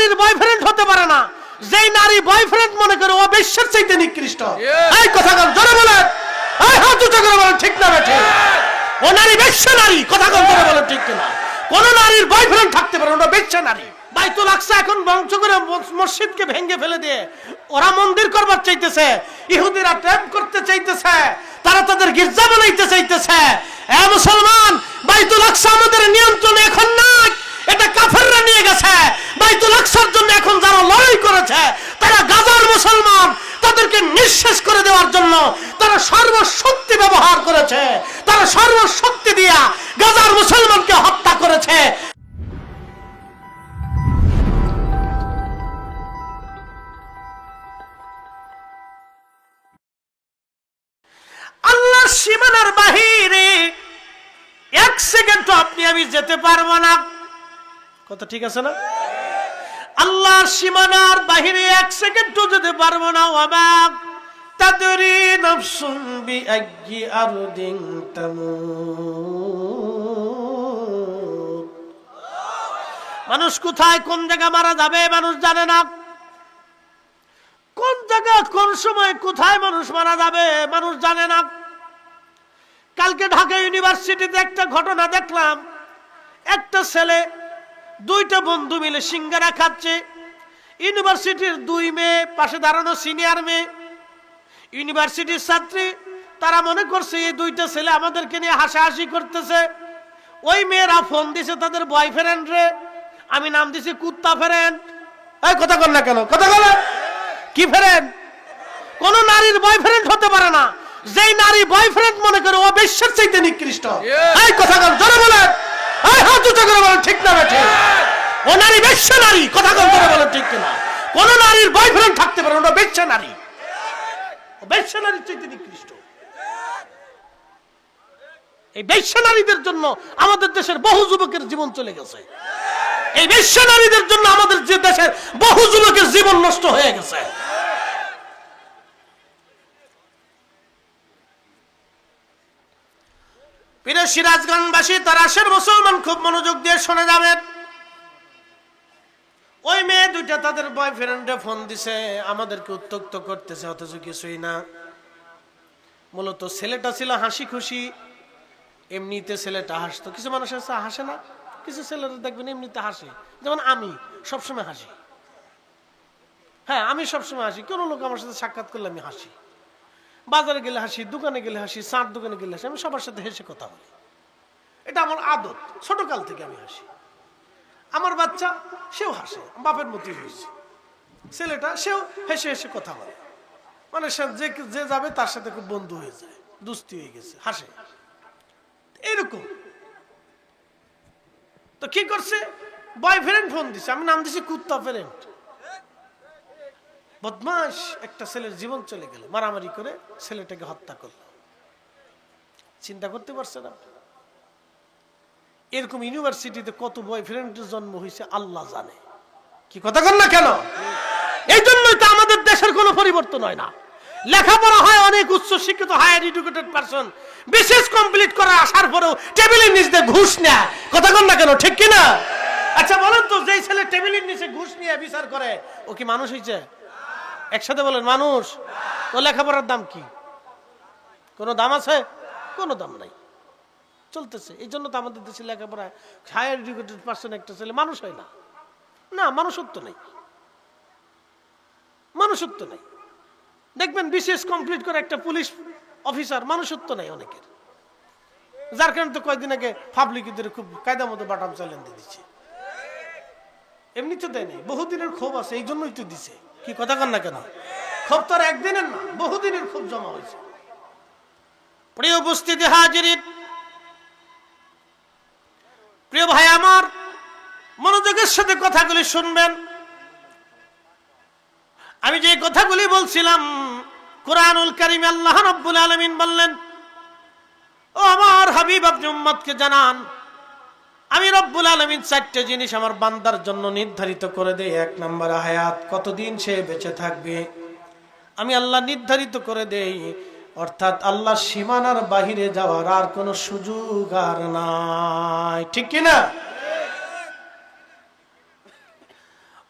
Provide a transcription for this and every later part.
নারীর বয়ফ্রেন্ড হতে পারে না যেই নারী বয়ফ্রেন্ড মনে করে ও বেশ্যার চাইতে নিকৃষ্ট। এই কথা কন জোরে বলেন, এই হাত উঁচু করে বলেন ঠিক না বেঠিক? ও নারী বেশ্যা নারী, কথা কন জোরে বলেন ঠিক কিনা? কোন নারীর বয়ফ্রেন্ড থাকতে পারে, ওটা বেশ্যা নারী। বাইতুল আকসা এখন বংশ করে মসজিদকে ভেঙে ফেলে দিয়ে ওরা মন্দির করবার চাইতেছে, ইহুদিরা ট্যাপ করতে চাইতেছে, তারা তাদের গির্জা বানাইতে চাইতেছে। এ মুসলমান, বাইতুল আকসা আমাদের নিয়ন্ত্রণে এখন নাই, এটা কাফেররা নিয়ে গেছে। বাইতুল আকসার জন্য এখন যারা লড়াই করেছে তারা গাজার মুসলমান, তাদেরকে নিঃশেষ করে দেওয়ার জন্য তারা সর্বশক্তি ব্যবহার করেছে, তারা সর্বশক্তি দিয়া গাজার মুসলমানকে হত্যা করেছে। আল্লাহর সীমানার বাহিরে এক সেকেন্ড আপনি আমি যেতে পারবো না, কথা ঠিক আছে না? আল্লাহর সীমানার বাহিরে এক সেকেন্ড যেতে পারবো না। ওয়ামা তাদরি নাফসুন বিআইয়ি আরদিন তামুত। মানুষ কোথায় কোন জায়গা মারা যাবে মানুষ জানে না, কোন জায়গা কোন সময় কোথায় মানুষ মারা যাবে মানুষ জানে না। কালকে ঢাকা ইউনিভার্সিটিতে একটা ঘটনা দেখলাম, একটা ছেলে দুইটা বন্ধু মিলে সিঙ্গারা খাচ্ছে। ইউনিভার্সিটির দুই মেয়ে, পাশে দাঁড়ানো সিনিয়র মেয়ে, ইউনিভার্সিটির ছাত্রী। তারা মনে করছে এই দুইটা ছেলে আমাদেরকে নিয়ে হাসাহাসি করতেছে। ওই মেয়েরা ফোন দিছে তাদের বয়ফ্রেন্ড রে, আমি নাম দিছি কুত্তা ফ্রেন্ড। এই কথা বল না কেন, কথা বল কি ফ্রেন্ড? কোন নারীর বয়ফ্রেন্ড হতে পারে না যেই নারী বয়ফ্রেন্ড মনে করে ও বেশ্যার চাইতে নিকৃষ্ট। এই কথা বল জোরে বলেন, এই হাত উঁচু করে বলেন ঠিক না বেঠিক? ও নারী বেশ্যা নারী, কথা বল জোরে বলেন ঠিক কিনা? কোন নারীর বয়ফ্রেন্ড থাকতে পারে, ওটা বেশ্যা নারী, ও বেশ্যা নারীর চাইতে নিকৃষ্ট। এই বেশ্যা নারীদের জন্য আমাদের দেশের বহু যুবকের জীবন চলে গেছে। এই বেশ্যা নারীদের জন্য আমাদের যে দেশের বহু যুবকের জীবন নষ্ট হয়ে গেছে। পীর সিরাজগঞ্জবাসী তারাশের মুসলমান খুব মনোযোগ দিয়ে শুনে যাবেন। ওই মেয়ে দুইটা তাদের বয়ফ্রেন্ডে ফোন দিছে, আমাদেরকে উত্ত্যক্ত করতেছে, অথচ কিছুই না। মূলত ছেলেটা ছিল হাসি খুশি, এমনিতে ছেলেটা হাসতো। কিছু মানুষ আছে হাসে না, কিছু ছেলেরা দেখবেন এমনিতে হাসে, যেমন আমি সবসময় হাসি। হ্যাঁ, আমি সবসময় হাসি। কোনো লোক আমার সাথে সাক্ষাৎ করলে আমি হাসি, বাজারে গেলে হাসি, দোকানে গেলে হাসি, চার দোকানে গেলে হাসি, আমি সবার সাথে হেসে কথা বলি। এটা আমার আদত, ছোটকাল থেকে আমি হাসি। আমার বাচ্চা সেও হাসে, বাপের মতোই হয়েছে। ছেলেটা সেও হেসে হেসে কথা বলে, মানে যে যাবে তার সাথে খুব বন্ধু হয়ে যায়, দুস্তি হয়ে গেছে, হাসে এরকম। তো কি করছে, বয়ফ্রেন্ড ফোন দিছে, আমি নাম দিছি কুত্তা ফ্রেন্ড। বদমাশ একটা ছেলের জীবন চলে গেল, মারামারি করে ছেলেটাকে হত্যা করলো। চিন্তা করতে পারছেন আপনি? এরকম ইউনিভার্সিটিতে কত বয়ফ্রেন্ডের জন্ম হয়েছে আল্লাহ জানে। কি কথা বল না কেন? এই জন্যই তো আমাদের দেশের কোনো পরিবর্তন হয় না। লেখাপড়া হয়, অনেক উচ্চ শিক্ষিত হায়ার এডুকেটেড পারসন, বিশেষ কমপ্লিট করে আসার পরেও টেবিলের নিচে ঘুষ নেয়। কথা বল না কেন, ঠিক কিনা? আচ্ছা বলেন তো, যেই ছেলে টেবিলের নিচে ঘুষ নিয়ে বিচার করে ও কি মানুষ হয়েছে? একসাথে বলেন মানুষ। ও লেখাপড়ার দাম কি? কোনো দাম আছে? কোনো দাম নাই, চলতেছে। এই জন্য তো আমাদের দেশে লেখাপড়ায় হায়ার এডুকেটেড পারসন একটা ছেলে মানুষ হয় না। না, মানুষত্ব নেই, মানুষত্ব নেই। দেখবেন বিশেষ কমপ্লিট করে একটা পুলিশ অফিসার, মানুষত্ব নেই অনেকের। যার কারণে তো কয়েকদিন আগে পাবলিকদের খুব কায়দা মতো বাটাম চ্যালেঞ্জ দিয়ে দিচ্ছে। এমনি তো দেয় নাই, বহুদিনের ক্ষোভ আছে, এই জন্যই তো দিছে। কি কথা কন না কেন? ক্ষোভ তো আর একদিনের না, বহুদিনের ক্ষোভ জমা হয়েছে। প্রিয় উপস্থিতি হাজিরিন, প্রিয় ভাই আমার, মনোযোগের সাথে কথাগুলি শুনবেন। আমি যে কথাগুলি বলছিলাম, কুরআনুল কারীমে আল্লাহ রাব্বুল আলামিন বললেন, ও আমার হাবিব আপনি উম্মতকে জানান, আমি রব্বুল আলামিন চারটি জিনিস আমার বান্দার জন্য নির্ধারিত করে দেই। এক নম্বর হায়াত, কতদিন সে বেঁচে থাকবে আমি আল্লাহ নির্ধারিত করে দেই। অর্থাৎ আল্লাহ সীমানার বাহিরে যাওয়ার আর কোনো সুযোগ আর নাই, ঠিক কিনা?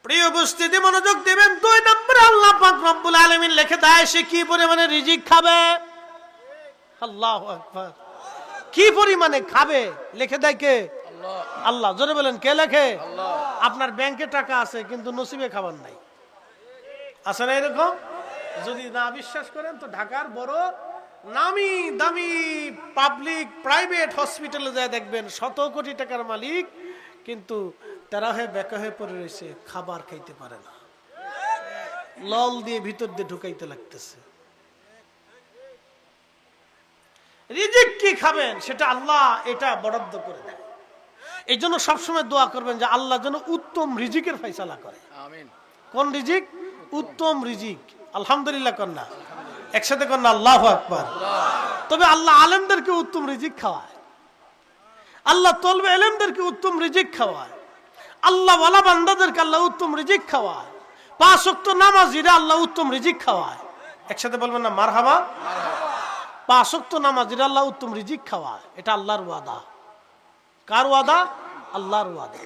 প্রিয় উপস্থিতি, মনোযোগ দিবেন। 2 নম্বরে আল্লাহ পাক রব্বুল আলামিন লিখে দেয় সে কি পরিমাণে রিজিক খাবে। আল্লাহু আকবার। কি পরিমাণে খাবে লিখে দেয় কে? আল্লাহ। জোরে বলেন, কে লেখে? আপনার ব্যাংকে টাকা আছে কিন্তু নসিবে খাবার নাই, আছে না এরকম? যদি না বিশ্বাস করেন তো ঢাকার বড় নামি দামি পাবলিক প্রাইভেট হসপিটালে যায় দেখবেন 100 কোটি টাকার মালিক, কিন্তু তারা হয়ে বেকা হয়ে পড়ে রয়েছে, খাবার খাইতে পারে না, লল দিয়ে ভিতর দিয়ে ঢুকাইতে লাগতেছে। রিজিক কি খাবেন সেটা আল্লাহ এটা বরাদ্দ করে দেয়। এই জন্য সবসময় দোয়া করবেন যে আল্লাহ যেন উত্তম রিজিকের ফয়সালা করে। আমিন। কোন রিজিক? উত্তম রিজিক। আলহামদুলিল্লাহ কন্যা, একসাথে কন্যা আল্লাহু আকবার। তবে আল্লাহ আলেমদেরকে উত্তম রিজিক খাওয়ায়, আল্লাহ তলবে আলেমদেরকে উত্তম রিজিক খাওয়ায়, আল্লাহ ওয়ালা বান্দাদেরকে আল্লাহ উত্তম রিজিক খাওয়ায়, 5 ওয়াক্ত নামাজিরা আল্লাহ উত্তম রিজিক খাওয়ায়। একসাথে বলবেন না মারহাবা। 5 ওয়াক্ত নামাজিরা আল্লাহ উত্তম রিজিক খাওয়ায়। এটা আল্লাহর ওয়াদা। কার ওয়াদা? আল্লাহর ওয়াদা।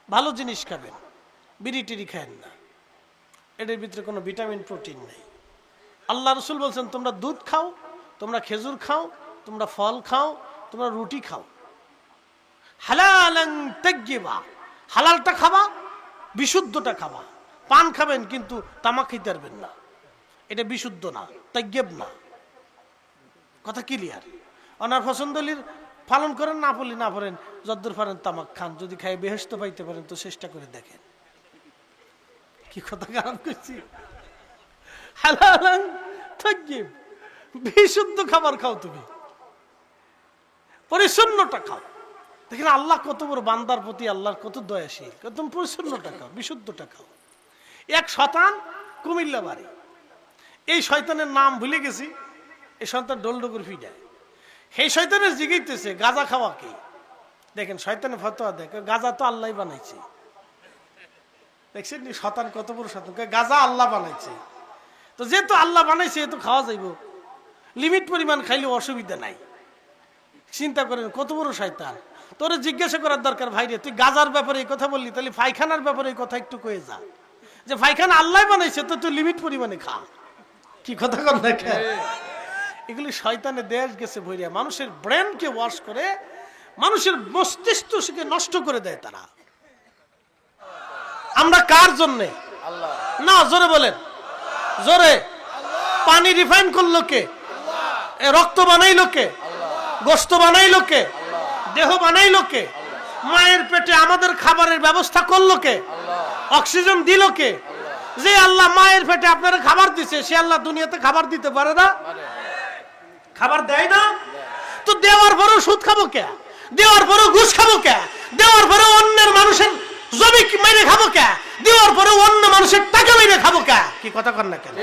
ভালো জিনিস খাবেন, বিড়ি টিড়ি খায়েন না, এটার ভিতরে কোনো ভিটামিন প্রোটিন নেই। আল্লাহ রসুল বলছেন তোমরা দুধ খাও, তোমরা খেজুর খাও, তোমরা ফল খাও, তোমরা রুটি খাও। হালালান তাইয়্যিবা, হালালটা খাবা, বিশুদ্ধটা খাবা। পান খাবেন কিন্তু তামাক খেতে পারবেন না, এটা বিশুদ্ধ না, তাইয়্যিব না। কথা ক্লিয়ার? ওনার পছন্দলির পালন করেন, না পড়লি না পড়েন, যদ্দূর পারেন তামাক খান। যদি খাই বেহেশত পাইতে পারেন তো চেষ্টা করে দেখেন। কি কথা খারাপ করছি? হালালান তাইয়্যিব, বিশুদ্ধ খাবার খাও, তুমি পরিচ্ছন্নটা খাও। দেখেন আল্লাহ কত বড় বান্দার প্রতি, আল্লাহর কত দয়াশীল। তুমি পরিচ্ছন্নটা খাও, বিশুদ্ধটা খাও। এক শয়তান কুমিল্লা বাড়ি, এই শয়তানের নাম ভুলে গেছি। এই শয়তান ডোলডোগুর ফিডায়, সেই শয়তানের জিগাইতেছে গাঁজা খাওয়া কি? দেখেন শয়তানের ফতোয়া দেখে, গাঁজা তো আল্লাহ বানাইছে। দেখছেন শয়তান কত বড় শয়তান, গাঁজা আল্লাহ বানাইছে। তো যেহেতু আল্লাহ বানাইছে এ তো খাওয়া যাইব, লিমিট পরিমাণ খাইলেও অসুবিধা নাই। চিন্তা করেন কত বড় শয়তান। তোরে জিজ্ঞাসা করার দরকার, ভাইরে তুই গাজার ব্যাপারে এই কথা বললি, তাহলে পায়খানার ব্যাপারে এই কথা একটু কয়ে যা, যে পায়খানা আল্লাহ বানাইছে তো তুই লিমিট পরিমাণে খা। কি কথা কর না? এগুলি শয়তানের দেশ গেছে ভইরা, মানুষের ব্রেনকে ওয়াশ করে, মানুষের মস্তিষ্ককে নষ্ট করে দেয় তারা। আমরা কার জন্যে? না, জোরে বলেন, জোরে। পানি রিফাইন করলো কে? রক্ত বানাইলো কে? গোশত বানাইলো কে? দেহ বানাইলো কে? মায়ের পেটে আমাদের খাবারের ব্যবস্থা করলো কে? অক্সিজেন দিল কে? যে আল্লাহ মায়ের পেটে আপনারা খাবার দিছে, সে আল্লাহ দুনিয়াতে খাবার দিতে পারে না? খাবার দেয় না? তো দেওয়ার পরেও সুদ খাবো কে? দেওয়ার পরেও ঘুষ খাবো কে? দেওয়ার পরেও অন্যের মানুষের জমি মেরে খাবো কে? দেওয়ার পরেও অন্য মানুষের টাকা মেরে খাবো কে? কি কথা কর না কেন?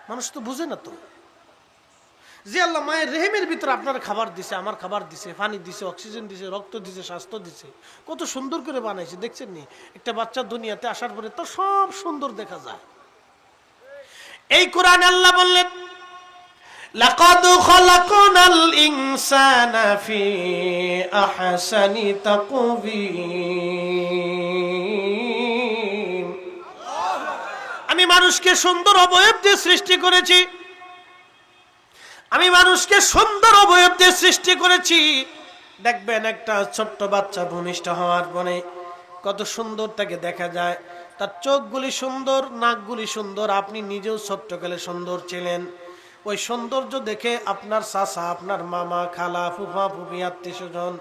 মানুষ তো বুঝে না। তো যে আল্লাহ মায়ের রেহেমের ভিতরে আপনার খাবার দিছে, আমার খাবার দিছে, পানি দিছে, অক্সিজেন দিছে, রক্ত দিছে, স্বাস্থ্য দিছে, কত সুন্দর করে বানাইছে। দেখছেন নি একটা বাচ্চা দুনিয়াতে আসার পরে তো সব সুন্দর দেখা যায়। এই কোরআনে আল্লাহ বললেন লাকাদ খালাকনাল ইনসানা ফি আহসানি তাকওয়িম, আমি মানুষকে সুন্দর অবয়ব দিয়ে সৃষ্টি করেছি, আমি মানুষকে সুন্দর অবয়ব দিয়ে সৃষ্টি করেছি। দেখবেন একটা ছোট্ট বাচ্চা ভূমিষ্ঠ হওয়ার পরে কত সুন্দর তাকে দেখা যায়, তার চোখগুলি সুন্দর, নাকগুলি সুন্দর। আপনি নিজেও ছোট্টকালে সুন্দর ছিলেন। ওই সৌন্দর্য দেখে আপনার চাচা, আপনার মামা, খালা, ফুফা, ফুফি, আত্মীয় স্বজন,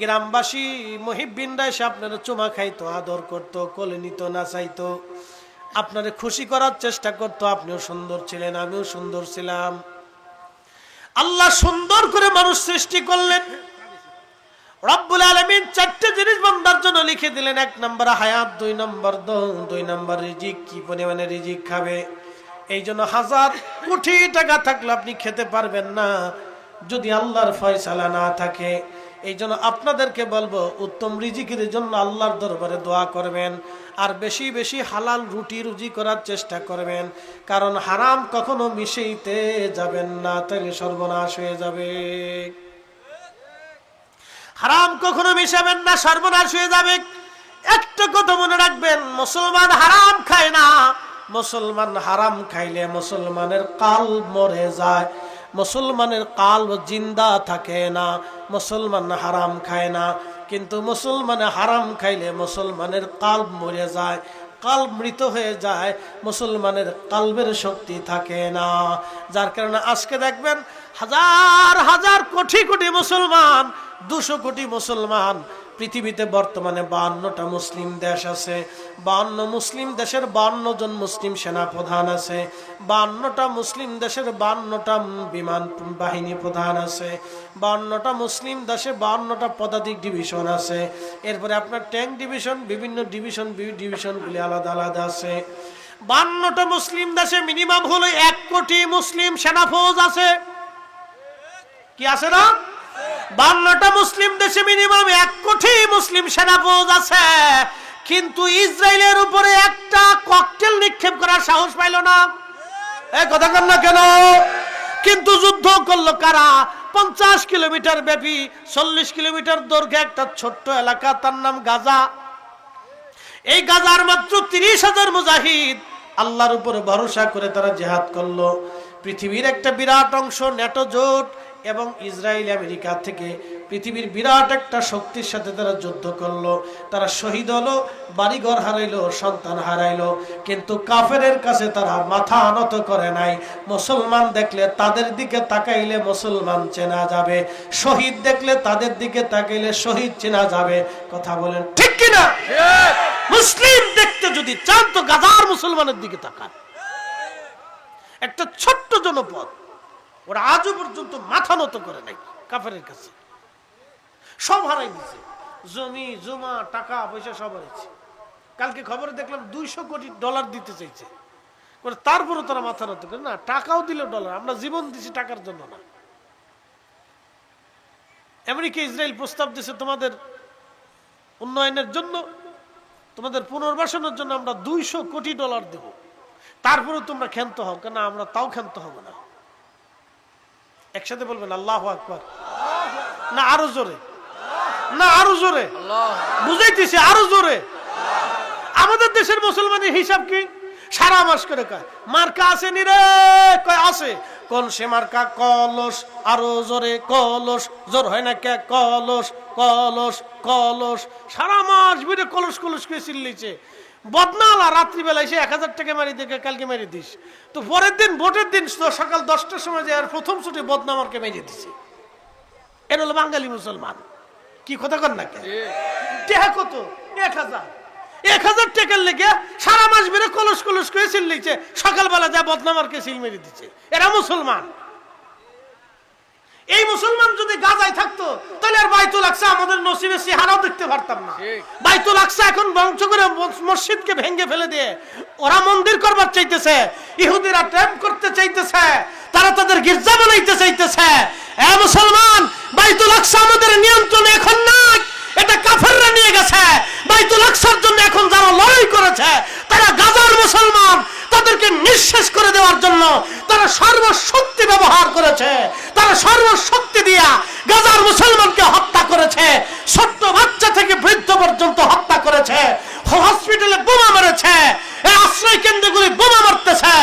গ্রামবাসী, মুহিব্বিনরা এসে আপনারা চুমা খাইতো, আদর করতো, কোলে নিত, নাচাইতো, আপনারে খুশি করার চেষ্টা করতো। আপনিও সুন্দর ছিলেন, আমিও সুন্দর ছিলাম। আল্লাহ সুন্দর করে মানুষ সৃষ্টি করলেন। রব্বুল আলামিন 4টে জিনিস বান্দার জন্য লিখে দিলেন। 1 নম্বর হায়াত, 2 নম্বর দম, 2 নম্বর রিজিক। কি পরিমাণে রিজিক খাবে? এই জন্য 1000 কোটি টাকা থাকলে আপনি খেতে পারবেন না যদি আল্লাহর ফয়সালা না থাকে। এই জন্য আপনাদেরকে বলবো উত্তম রিজিকের জন্য আল্লাহর দরবারে দোয়া করবেন, আর বেশি বেশি হালাল রুটি রুজি করার চেষ্টা করবেন, কারণ হারাম কখনো মিশাইতে যাবেন না, তাহলে সর্বনাশ হয়ে যাবে। হারাম কখনো মিশাবেন না, সর্বনাশ হয়ে যাবে। একটা কথা মনে রাখবেন, মুসলমান হারাম খায় না। মুসলমান হারাম খাইলে মুসলমানের কালব মরে যায়, মুসলমানের কালব জিন্দা থাকে না। মুসলমান হারাম খায় না, কিন্তু মুসলমান হারাম খাইলে মুসলমানের কালব মরে যায়, কালব মৃত হয়ে যায়, মুসলমানের কালবের শক্তি থাকে না। যার কারণে আজকে দেখবেন হাজার হাজার কোটি কোটি মুসলমান, 200 কোটি মুসলমান পৃথিবীতে বর্তমানে 52টা মুসলিম দেশ আছে। 52 মুসলিম দেশের 52 জন মুসলিম সেনা প্রধান আছে। 52টা মুসলিম দেশের 52টা বিমান বাহিনী প্রধান আছে। 52টা মুসলিম দেশে 52টা পদাতিক ডিভিশন আছে। এরপরে আপনার ট্যাঙ্ক ডিভিশন, বিভিন্ন ডিভিশনগুলি আলাদা আলাদা আছে। 52টা মুসলিম দেশে মিনিমাম হলো 1 কোটি মুসলিম সেনাফৌজ আছে। কি আছে না? 52টা মুসলিম দেশে মিনিমাম 1 কোটি মুসলিম সেনাফৌজ আছে। কিন্তু ইসরায়েলের উপরে একটা ককটেল নিক্ষেপ করার সাহস পাইল না। এই কথা কন না কেন? কিন্তু যুদ্ধ করলো কারা? 50 কিলোমিটার ব্যাপী 40 কিলোমিটার দৈর্ঘ্যে একটা ছোট্ট এলাকা, তার নাম গাজা। এই গাজার মাত্র 30,000 মুজাহিদ আল্লাহর উপরে ভরসা করে তারা জিহাদ করলো। পৃথিবীর একটা বিরাট অংশ ন্যাটো জোট এবং ইসরায়েল আমেরিকা থেকে পৃথিবীর বিরাট একটা শক্তির সাথে তারা যুদ্ধ করলো। তারা শহীদ হলো, বাড়িঘর হারাইলো, সন্তান হারাইলো, কিন্তু কাফেরের কাছে তারা মাথা নত করে নাই। মুসলমান দেখলে তাদের দিকে তাকাইলে মুসলমান চেনা যাবে, শহীদ দেখলে তাদের দিকে তাকাইলে শহীদ চেনা যাবে। কথা বলেন ঠিক কিনা? মুসলিম দেখতে যদি চান তো গাজার মুসলমানের দিকে তাকান। একটা ছোট্ট জনপদ, ওরা আজও পর্যন্ত মাথা নত করে নাই কাফেরের কাছে। সব হারাই দিচ্ছে, জমি জমা টাকা পয়সা সব হারাইছে। কালকে খবরে দেখলাম $200 কোটি দিতে চাইছে, তারপরে তারা মাথা নত করে না। টাকাও দিল ডলার, আমরা জীবন দিছি টাকার জন্য না। আমেরিকা ইসরায়েল প্রস্তাব দিছে তোমাদের উন্নয়নের জন্য, তোমাদের পুনর্বাসনের জন্য আমরা $200 কোটি দেব, তারপরে তোমরা ক্ষান্ত হও। কেন? আমরা তাও ক্ষান্ত হব না। একসাথে বলবেন আল্লাহু আকবার। না আরো জোরে, না আরো জোরে, বুঝাইতেছি আরো জোরে। আমাদের দেশের মুসলমানের হিসাব কি? সারা মাস করে কয় মার্কা আছে নি রে, কয় আছে। কোন সে মার্কা? কলস। আরো জোরে কলস। জোর হয় না কে? কলস কলস কলস। সারা মাস ভিড়ে কলস কলস করে চিল্লিছে। বদনালা রাত্রিবেলা এসে 1000 টাকা মারি দেখে কালকে মেরে দিস, তো পরের দিন ভোটের দিন সকাল 10টার সময় যে আর প্রথম ছুটি বদনামারকে মেরে দিছে। এর হলো বাঙালি মুসলমান। কি কথা কর না কে? টাকা কত? 1000 টাকার লেগে সারা মাস বেড়ে কলস কলস করে চিল্লিছে, সকালবেলা যা বদনামারকে সিল মেরে দিচ্ছে। এরা মুসলমান। এই মুসলমান যদি গাজায় থাকতো তাহলে আর বাইতুল আকসা আমাদের নসিবে চেহারাও দেখতে পারতাম না। বাইতুল আকসা এখন ধ্বংস করে মসজিদকে ভেঙে ফেলে দিয়ে ওরা মন্দির করবার চাইতেছে, ইহুদিরা ট্যাম্প করতে চাইতেছে, তারা তাদের গির্জা বানাইতে চাইতেছে। এ মুসলমান, বাইতুল আকসা আমাদের নিয়ন্ত্রণে এখন নাই, এটা কাফেররা নিয়ে গেছে। বাইতুল আকসার জন্য এখন যারা লড়াই করেছে তারা গাজার মুসলমান, তাদেরকে নিঃশেষ করে দেওয়ার জন্য তারা সর্বশক্তি ব্যবহার করেছে। তারা সর্বশক্তি দিয়া গাজার মুসলমানকে হত্যা করেছে, ছোট্ট বাচ্চা থেকে বৃদ্ধ পর্যন্ত হত্যা করেছে, হসপিটালে বোমা মেরেছে, এই আশ্রয় কেন্দ্রগুলি বোমা মারতেছে,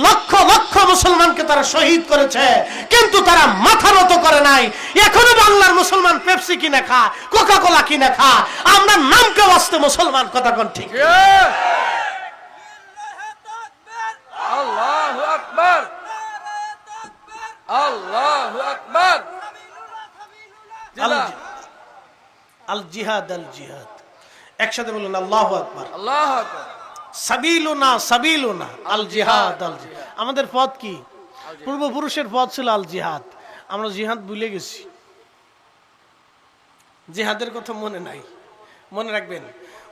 লক্ষ লক্ষ মুসলমানকে তারা শহীদ করেছে, কিন্তু তারা মাথা নত করে নাই। এখনো বাংলার মুসলমান পেপসি কিনে খা, কোকা কোলা কিনে খা, আমরা নামকে বাঁচতে মুসলমান। কথা কোন ঠিক? আল্লাহু আকবার, আল্লাহু আকবার। আল জিহাদ, আল জিহাদ। একসাথে বলুন আল্লাহু আকবার, আল্লাহু আকবার। সাবিলুনা সাবিলুনা আল জিহাদ, আল জিহাদ। আমাদের পথ কি? পূর্বপুরুষের পথ ছিল আল জিহাদ। আমরা জিহাদ ভুলে গেছি, জিহাদের কথা মনে নাই। মনে রাখবেন,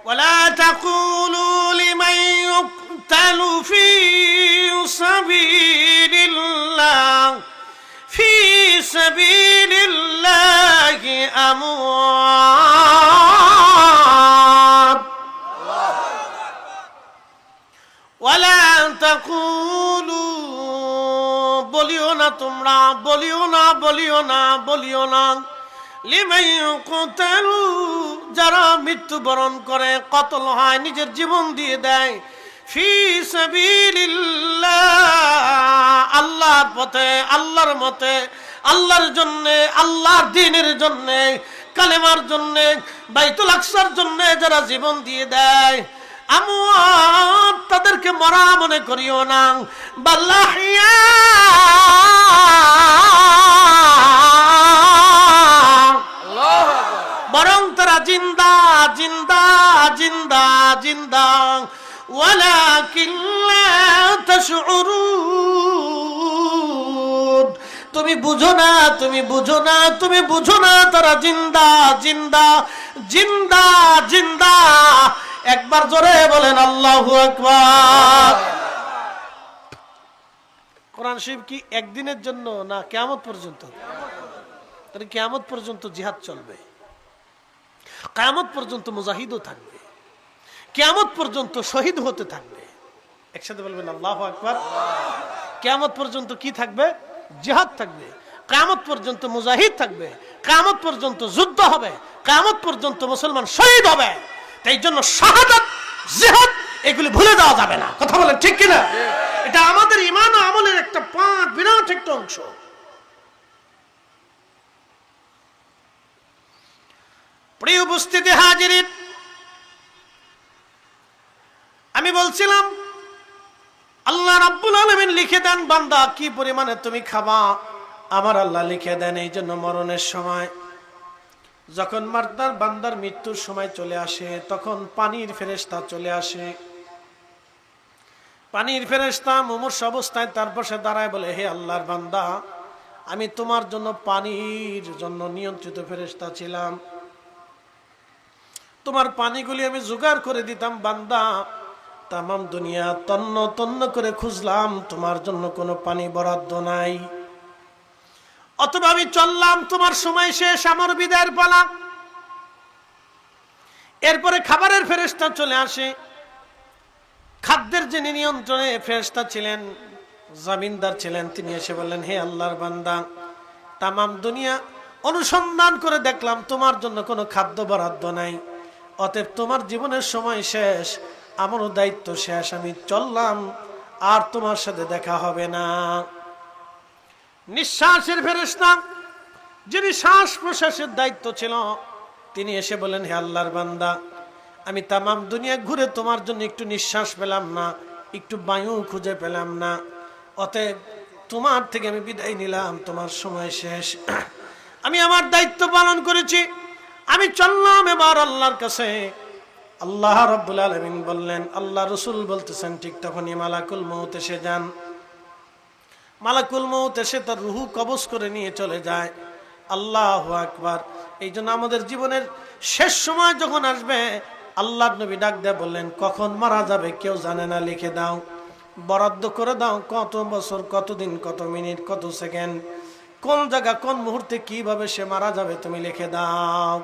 ওয়ালা তাকুলু লিমান ইউকতালু ফি সাবিলিল্লাহ ফি সাবিলিল্লাহি আমওয়াত ওয়ালা তাকুলু, বলিও না তোমরা, বলিও না, বলিও না, বলিও না লিমান ইউকতালু, যারা মৃত্যুবরণ করে, কতল হয়, নিজের জীবন দিয়ে দেয়, ফি সাবিলিল্লাহ, আল্লাহর পথে, আল্লাহর মতে, আল্লাহর জন্য, আল্লাহর দ্বীনের জন্য, কালেমার জন্য, বাইতুল আকসার জন্য যারা জীবন দিয়ে দেয়, আমওয়াত, তাদেরকে মরা মনে করিও না, বাল্লাহিয়া, আল্লাহু আকবার। বরং তারা জিন্দা জিন্দা জিন্দা জিন্দা, ওয়ালাকিন লা তাশউরুন, তুমি বুঝো না, তুমি বুঝো না, তুমি বুঝো না, তারা জিন্দা জিন্দা জিন্দা জিন্দা। একবার জোরে বলেন আল্লাহু আকবার। কোরআন শরীফ কি একদিনের জন্য না কিয়ামত পর্যন্ত? তাহলে কিয়ামত পর্যন্ত জিহাদ চলবে, কিয়ামত পর্যন্ত মুজাহিদও থাকবে, কিয়ামত পর্যন্ত শহীদ হতে থাকবে। একসাথে বলবেন আল্লাহু আকবার। কিয়ামত পর্যন্ত কি থাকবে? জিহাদ থাকবে, কিয়ামত পর্যন্ত মুজাহিদ থাকবে, কিয়ামত পর্যন্ত যুদ্ধ হবে, কিয়ামত পর্যন্ত মুসলমান শহীদ হবে। তাই জন্য শাহাদাত, জিহাদ এগুলি ভুলে যাওয়া যাবে না। কথা বলেন ঠিক কিনা? এটা আমাদের ঈমান ও আমলের একটা পাঁচ বিরাট একটা অংশ। প্রিয় উপস্থিতি হাজিরিন, আমি বলছিলাম আল্লাহ রাব্বুল আলামিন লিখে দেন বান্দা কি পরিমাণে তুমি খাবা, আমার আল্লাহ লিখে দেন। এই জন্য মরণের সময় যখন বান্দার মৃত্যুর সময় চলে আসে, তখন পানির ফেরেশতা চলে আসে। পানির ফেরেশতা মুমূর্ষ অবস্থায় তার পাশে দাঁড়ায় বলে, হে আল্লাহর বান্দা, আমি তোমার জন্য পানির জন্য নিয়ন্ত্রিত ফেরেশতা ছিলাম, তোমার পানিগুলি আমি জোগাড় করে দিতাম। বান্দা, তামাম দুনিয়া তন্ন তন্ন করে খুঁজলাম, তোমার জন্য কোনো পানি বরাদ্দ নাই। অথবা আমি চললাম, তোমার সময় শেষ, আমার বিদায়ের পালা। এরপরে খাবারের ফেরেশতা চলে আসে। খাদ্যের যিনি নিয়ন্ত্রণে ফেরেশতা ছিলেন, জামিনদার ছিলেন, তিনি এসে বললেন, হে আল্লাহর বান্দা, তামাম দুনিয়া অনুসন্ধান করে দেখলাম তোমার জন্য কোনো খাদ্য বরাদ্দ নাই, অতএব তোমার জীবনের সময় শেষ, আমারও দায়িত্ব শেষ, আমি চললাম, আর তোমার সাথে দেখা হবে না। নিঃশ্বাসের ফেরেশতা, যিনি শ্বাস প্রশ্বাসের দায়িত্ব ছিল, তিনি এসে বলেন, হে আল্লাহর বান্দা, আমি তামাম দুনিয়া ঘুরে তোমার জন্য একটু নিঃশ্বাস পেলাম না, একটু বায়ু খুঁজে পেলাম না, অতএব তোমার থেকে আমি বিদায় নিলাম, তোমার সময় শেষ, আমি আমার দায়িত্ব পালন করেছি, আমি চললাম এবার আল্লাহর কাছে। আল্লাহ রাব্বুল আলামিন বললেন, আল্লাহ রাসূল বলতেছেন, ঠিক তখনই মালাকুল মউত এসে যান। মালাকুল মউত এসে তার রূহ কবজ করে নিয়ে চলে যায়। আল্লাহু আকবার। এই জন্য আমাদের জীবনের শেষ সময় যখন আসবে, আল্লাহর নবী ডাক দেয়া বললেন, কখন মারা যাবে কেউ জানে না, লিখে দাও, বরাদ্দ করে দাও, কত বছর, কত দিন, কত মিনিট, কত সেকেন্ড, কোন জায়গা, কোন মুহূর্তে, কিভাবে সে মারা যাবে, তুমি লিখে দাও।